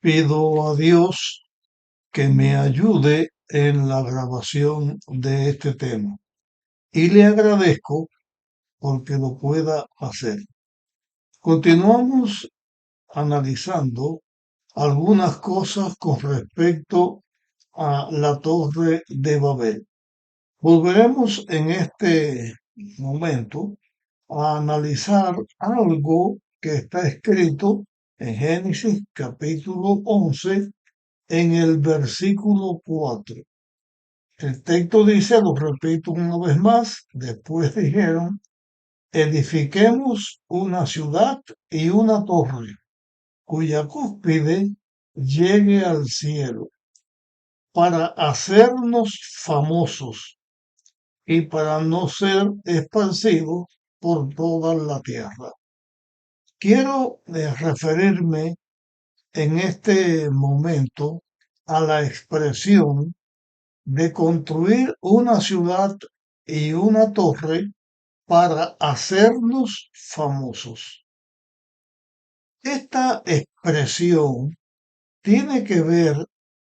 Pido a Dios que me ayude en la grabación de este tema y le agradezco porque lo pueda hacer. Continuamos analizando algunas cosas con respecto a la Torre de Babel. Volveremos en este momento a analizar algo que está escrito en Génesis capítulo 11 en el versículo 4. El texto dice, lo repito una vez más, después dijeron, edifiquemos una ciudad y una torre, cuya cúspide llegue al cielo, para hacernos famosos y para no ser esparcidos por toda la tierra. Quiero referirme en este momento a la expresión de construir una ciudad y una torre para hacernos famosos. Esta expresión tiene que ver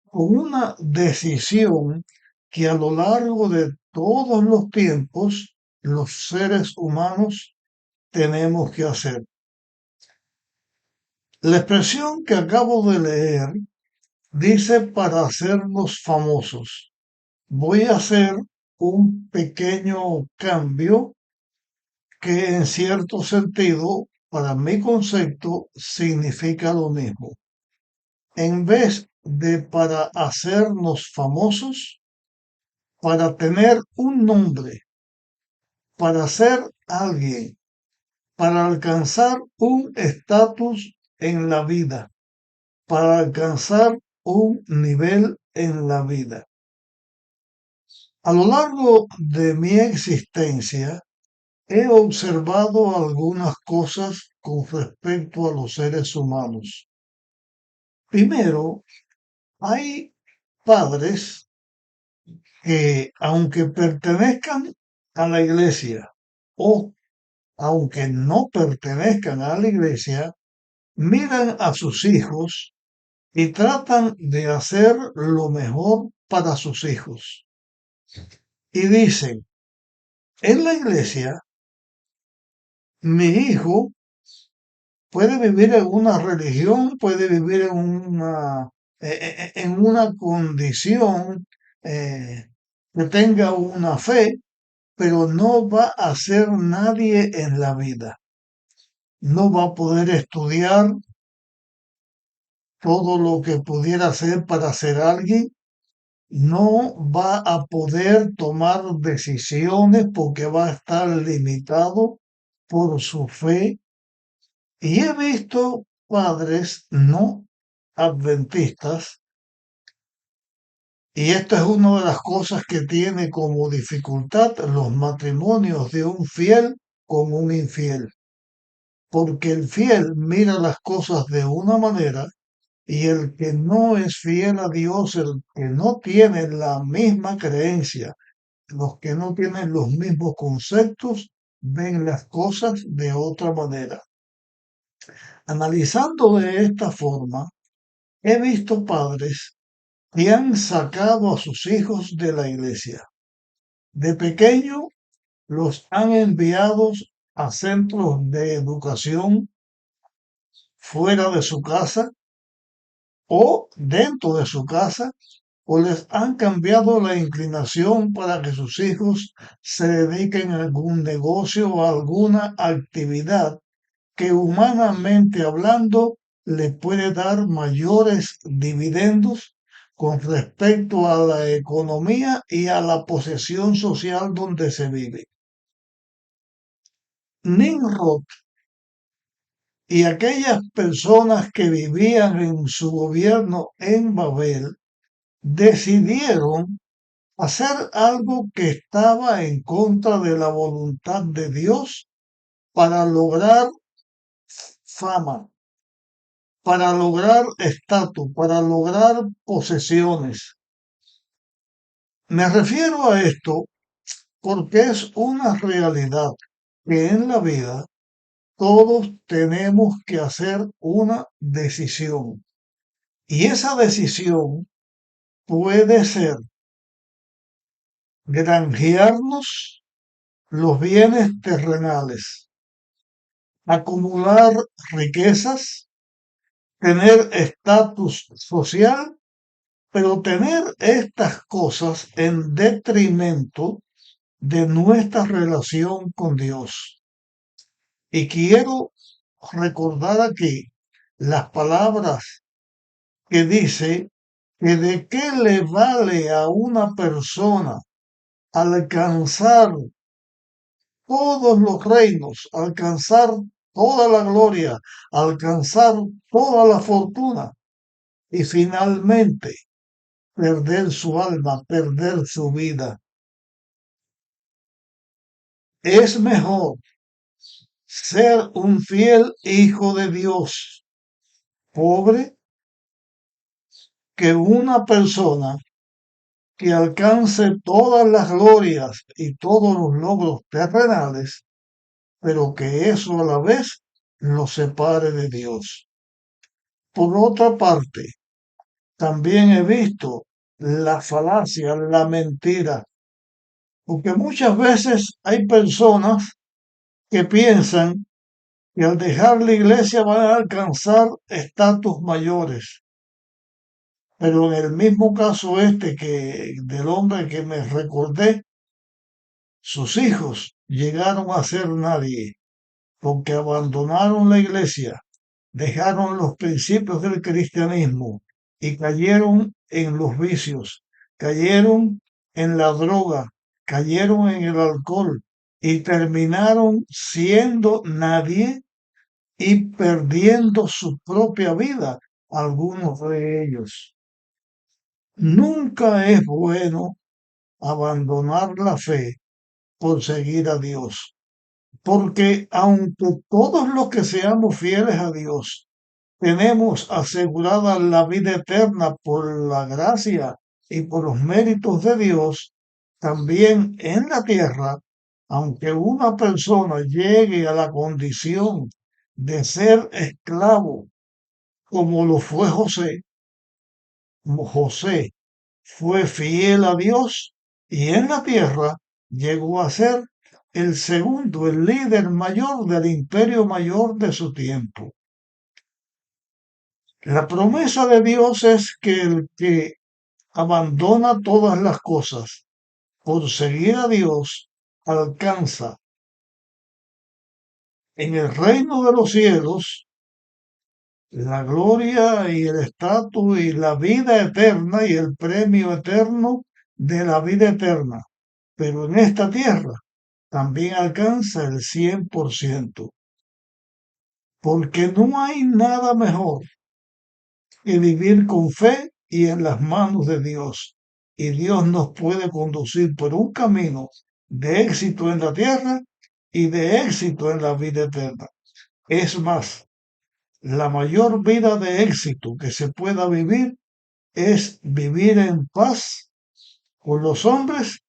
con una decisión que a lo largo de todos los tiempos los seres humanos tenemos que hacer. La expresión que acabo de leer dice para hacernos famosos. Voy a hacer un pequeño cambio que en cierto sentido, para mi concepto, significa lo mismo. En vez de para hacernos famosos, para tener un nombre, para ser alguien, para alcanzar un estatus en la vida, para alcanzar un nivel en la vida. A lo largo de mi existencia, he observado algunas cosas con respecto a los seres humanos. Primero, hay padres que, aunque pertenezcan a la iglesia o aunque no pertenezcan a la iglesia, miran a sus hijos y tratan de hacer lo mejor para sus hijos. Y dicen, en la iglesia, mi hijo puede vivir en una religión, puede vivir en una condición que tenga una fe, pero no va a ser nadie en la vida. No va a poder estudiar todo lo que pudiera hacer para ser alguien. No va a poder tomar decisiones porque va a estar limitado por su fe. Y he visto padres no adventistas, y esta es una de las cosas que tiene como dificultad los matrimonios de un fiel con un infiel, porque el fiel mira las cosas de una manera y el que no es fiel a Dios, el que no tiene la misma creencia, los que no tienen los mismos conceptos, ven las cosas de otra manera. Analizando de esta forma, he visto padres que han sacado a sus hijos de la iglesia. De pequeño los han enviado a centros de educación fuera de su casa o dentro de su casa, o les han cambiado la inclinación para que sus hijos se dediquen a algún negocio o a alguna actividad que humanamente hablando le puede dar mayores dividendos con respecto a la economía y a la posesión social donde se vive. Nimrod y aquellas personas que vivían en su gobierno en Babel decidieron hacer algo que estaba en contra de la voluntad de Dios para lograr fama, para lograr estatus, para lograr posesiones. Me refiero a esto porque es una realidad que en la vida todos tenemos que hacer una decisión. Y esa decisión puede ser granjearnos los bienes terrenales, acumular riquezas, tener estatus social, pero tener estas cosas en detrimento de nuestra relación con Dios. Y quiero recordar aquí las palabras que dice que de qué le vale a una persona alcanzar todos los reinos, alcanzar toda la gloria, alcanzar toda la fortuna y finalmente perder su alma, perder su vida. Es mejor ser un fiel hijo de Dios, pobre, que una persona que alcance todas las glorias y todos los logros terrenales, pero que eso a la vez lo separe de Dios. Por otra parte, también he visto la falacia, la mentira, porque muchas veces hay personas que piensan que al dejar la iglesia van a alcanzar estatus mayores. Pero en el mismo caso este que del hombre que me recordé, sus hijos llegaron a ser nadie, porque abandonaron la iglesia, dejaron los principios del cristianismo y cayeron en los vicios, cayeron en la droga, cayeron en el alcohol y terminaron siendo nadie y perdiendo su propia vida, algunos de ellos. Nunca es bueno abandonar la fe por seguir a Dios, porque aunque todos los que seamos fieles a Dios tenemos asegurada la vida eterna por la gracia y por los méritos de Dios, también en la tierra, aunque una persona llegue a la condición de ser esclavo, como lo fue José, José fue fiel a Dios y en la tierra llegó a ser el segundo, el líder mayor del imperio mayor de su tiempo. La promesa de Dios es que el que abandona todas las cosas por seguir a Dios alcanza en el reino de los cielos la gloria y el estatus y la vida eterna y el premio eterno de la vida eterna. Pero en esta tierra también alcanza el 100%, porque no hay nada mejor que vivir con fe y en las manos de Dios. Y Dios nos puede conducir por un camino de éxito en la tierra y de éxito en la vida eterna. Es más, la mayor vida de éxito que se pueda vivir es vivir en paz con los hombres,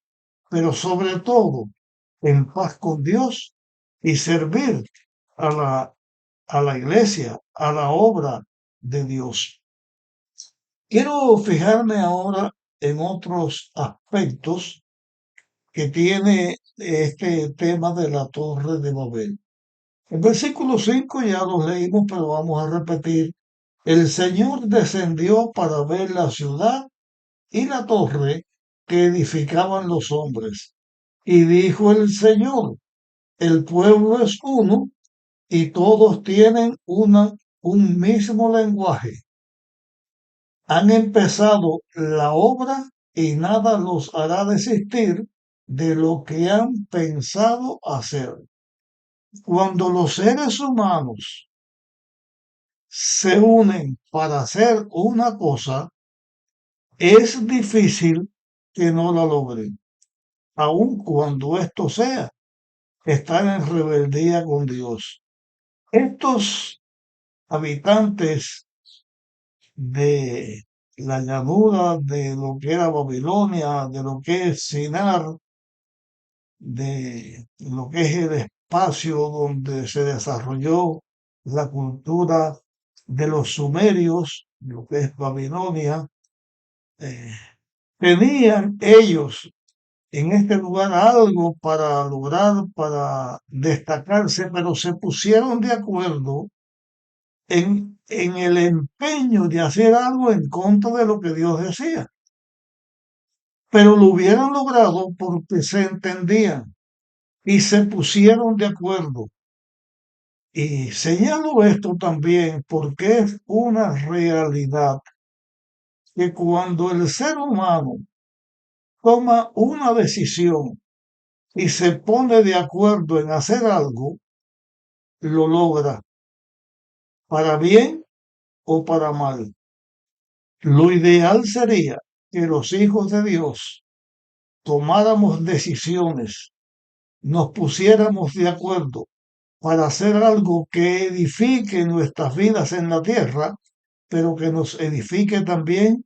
pero sobre todo en paz con Dios y servir a la iglesia, a la obra de Dios. Quiero fijarme ahora en otros aspectos que tiene este tema de la Torre de Babel. El versículo 5 ya lo leímos, pero vamos a repetir. El Señor descendió para ver la ciudad y la torre que edificaban los hombres. Y dijo el Señor, el pueblo es uno y todos tienen un mismo lenguaje. Han empezado la obra y nada los hará desistir de lo que han pensado hacer. Cuando los seres humanos se unen para hacer una cosa, es difícil que no la logren, aun cuando esto sea estar en rebeldía con Dios. Estos habitantes de la llanura de lo que era Babilonia, de lo que es Sinar, de lo que es el espacio donde se desarrolló la cultura de los sumerios, lo que es Babilonia, eh, tenían ellos en este lugar algo para lograr, para destacarse, pero se pusieron de acuerdo en el empeño de hacer algo en contra de lo que Dios decía. Pero lo hubieran logrado porque se entendían y se pusieron de acuerdo. Y señalo esto también porque es una realidad que cuando el ser humano toma una decisión y se pone de acuerdo en hacer algo, lo logra, para bien o para mal. Lo ideal sería que los hijos de Dios tomáramos decisiones, nos pusiéramos de acuerdo para hacer algo que edifique nuestras vidas en la tierra, pero que nos edifique también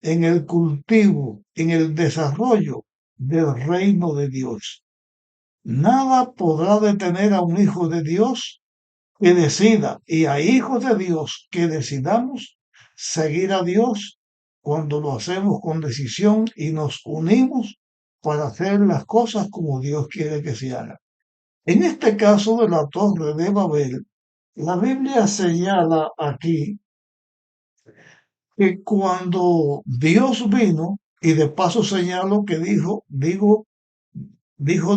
en el cultivo, en el desarrollo del reino de Dios. Nada podrá detener a un hijo de Dios que decida y a hijos de Dios que decidamos seguir a Dios cuando lo hacemos con decisión y nos unimos para hacer las cosas como Dios quiere que se hagan. En este caso de la Torre de Babel, la Biblia señala aquí que cuando Dios vino, y de paso señalo que dijo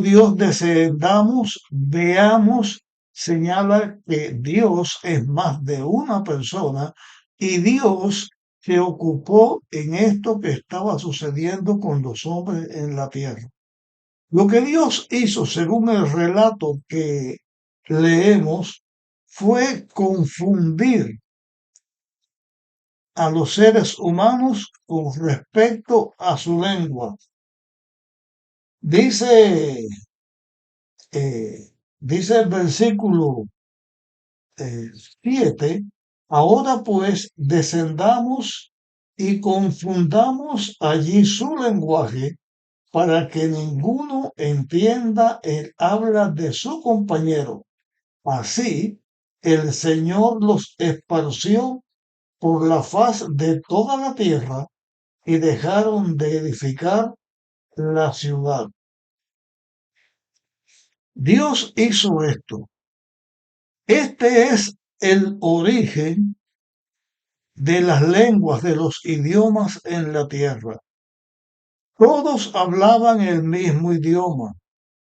Dios, descendamos, veamos, señala que Dios es más de una persona y Dios se ocupó en esto que estaba sucediendo con los hombres en la tierra. Lo que Dios hizo, según el relato que leemos, fue confundir a los seres humanos con respecto a su lengua. Dice, dice el versículo 7, ahora pues descendamos y confundamos allí su lenguaje para que ninguno entienda el habla de su compañero. Así, el Señor los esparció por la faz de toda la tierra y dejaron de edificar la ciudad. Dios hizo esto. Este es el origen de las lenguas, de los idiomas en la tierra. Todos hablaban el mismo idioma.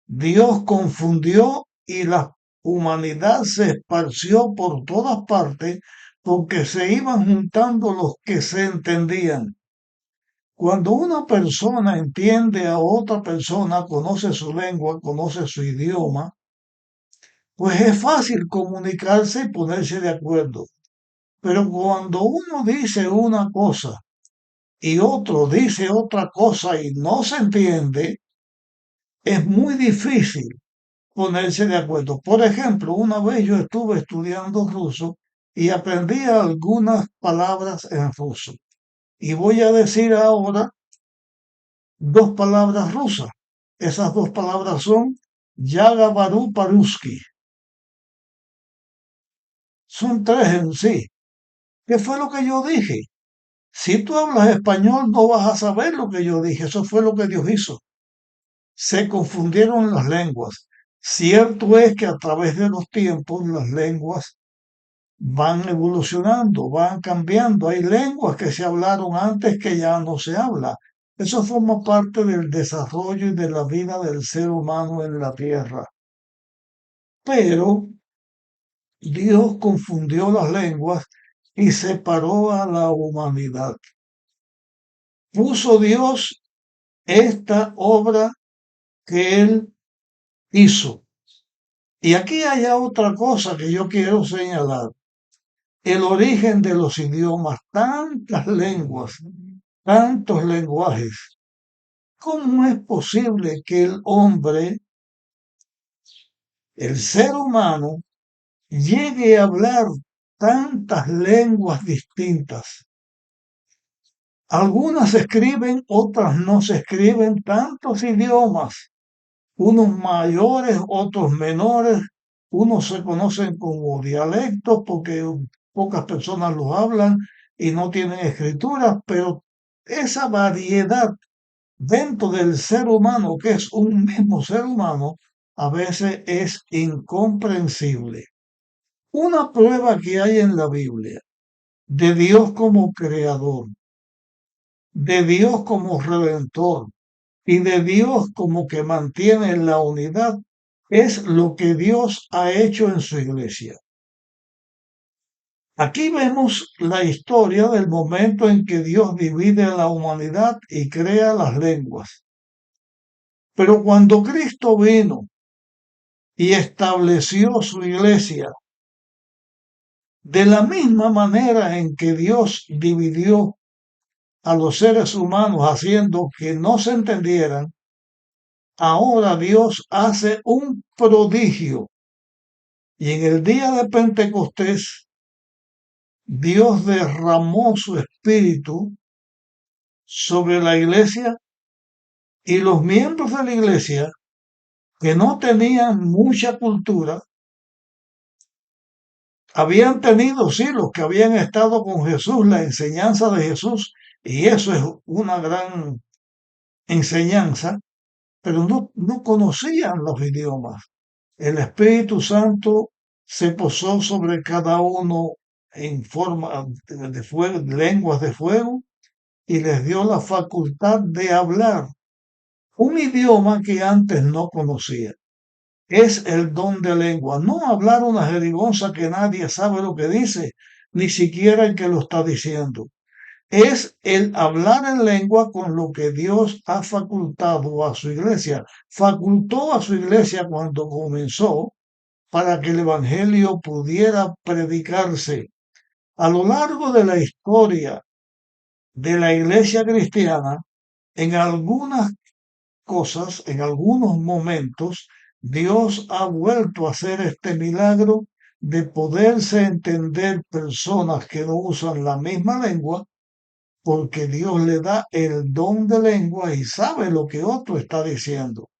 Dios confundió y la humanidad se esparció por todas partes porque se iban juntando los que se entendían. Cuando una persona entiende a otra persona, conoce su lengua, conoce su idioma, pues es fácil comunicarse y ponerse de acuerdo. Pero cuando uno dice una cosa y otro dice otra cosa y no se entiende, es muy difícil ponerse de acuerdo. Por ejemplo, una vez yo estuve estudiando ruso y aprendí algunas palabras en ruso. Y voy a decir ahora dos palabras rusas. Esas dos palabras son Yaga Baru Paruski. Son tres en sí. ¿Qué fue lo que yo dije? Si tú hablas español no vas a saber lo que yo dije. Eso fue lo que Dios hizo. Se confundieron las lenguas. Cierto es que a través de los tiempos las lenguas van evolucionando, van cambiando. Hay lenguas que se hablaron antes que ya no se habla. Eso forma parte del desarrollo y de la vida del ser humano en la tierra. Pero Dios confundió las lenguas y separó a la humanidad. Puso Dios esta obra que Él hizo. Y aquí hay otra cosa que yo quiero señalar. El origen de los idiomas, tantas lenguas, tantos lenguajes. ¿Cómo es posible que el hombre, el ser humano, llegue a hablar tantas lenguas distintas? Algunas se escriben, otras no se escriben, tantos idiomas, unos mayores, otros menores, unos se conocen como dialectos porque pocas personas los hablan y no tienen escrituras, pero esa variedad dentro del ser humano, que es un mismo ser humano, a veces es incomprensible. Una prueba que hay en la Biblia de Dios como creador, de Dios como redentor y de Dios como que mantiene la unidad es lo que Dios ha hecho en su iglesia. Aquí vemos la historia del momento en que Dios divide a la humanidad y crea las lenguas. Pero cuando Cristo vino y estableció su iglesia, de la misma manera en que Dios dividió a los seres humanos haciendo que no se entendieran, ahora Dios hace un prodigio. Y en el día de Pentecostés, Dios derramó su espíritu sobre la iglesia y los miembros de la iglesia que no tenían mucha cultura, habían tenido, sí, los que habían estado con Jesús, la enseñanza de Jesús, y eso es una gran enseñanza, pero no conocían los idiomas. El Espíritu Santo se posó sobre cada uno en forma de fuego, lenguas de fuego, y les dio la facultad de hablar un idioma que antes no conocía. Es el don de lengua, no hablar una jerigonza que nadie sabe lo que dice, ni siquiera el que lo está diciendo. Es el hablar en lengua con lo que Dios ha facultado a su iglesia. Facultó a su iglesia cuando comenzó para que el Evangelio pudiera predicarse. A lo largo de la historia de la iglesia cristiana, en algunas cosas, en algunos momentos, Dios ha vuelto a hacer este milagro de poderse entender personas que no usan la misma lengua, porque Dios le da el don de lengua y sabe lo que otro está diciendo.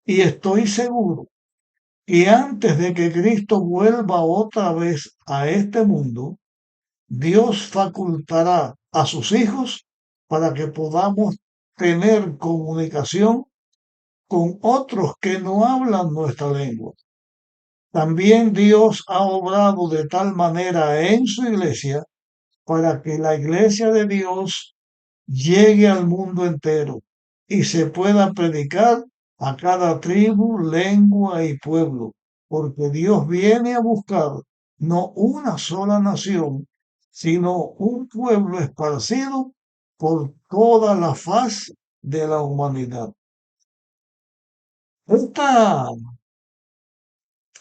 Y estoy seguro que antes de que Cristo vuelva otra vez a este mundo, Dios facultará a sus hijos para que podamos tener comunicación con otros que no hablan nuestra lengua. También Dios ha obrado de tal manera en su iglesia para que la iglesia de Dios llegue al mundo entero y se pueda predicar a cada tribu, lengua y pueblo, porque Dios viene a buscar no una sola nación, sino un pueblo esparcido por toda la faz de la humanidad. Esta,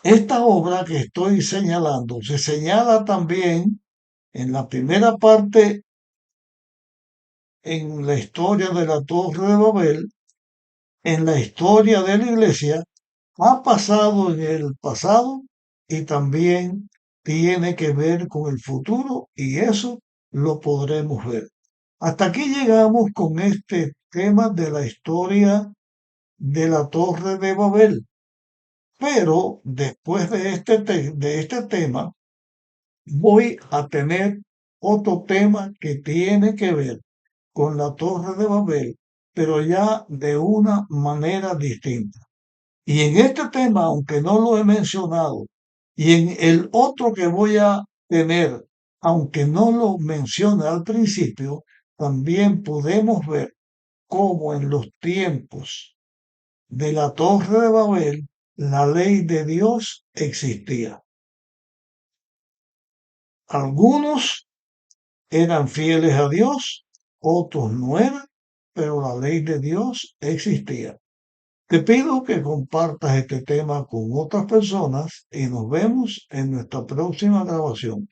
esta obra que estoy señalando se señala también en la primera parte en la historia de la Torre de Babel, en la historia de la iglesia, ha pasado en el pasado y también tiene que ver con el futuro y eso lo podremos ver. Hasta aquí llegamos con este tema de la historia de la Torre de Babel. Pero después de este tema, voy a tener otro tema que tiene que ver con la Torre de Babel, pero ya de una manera distinta. Y en este tema, aunque no lo he mencionado, y en el otro que voy a tener, aunque no lo mencione al principio, también podemos ver cómo en los tiempos de la Torre de Babel la ley de Dios existía. Algunos eran fieles a Dios, otros no eran, pero la ley de Dios existía. Te pido que compartas este tema con otras personas y nos vemos en nuestra próxima grabación.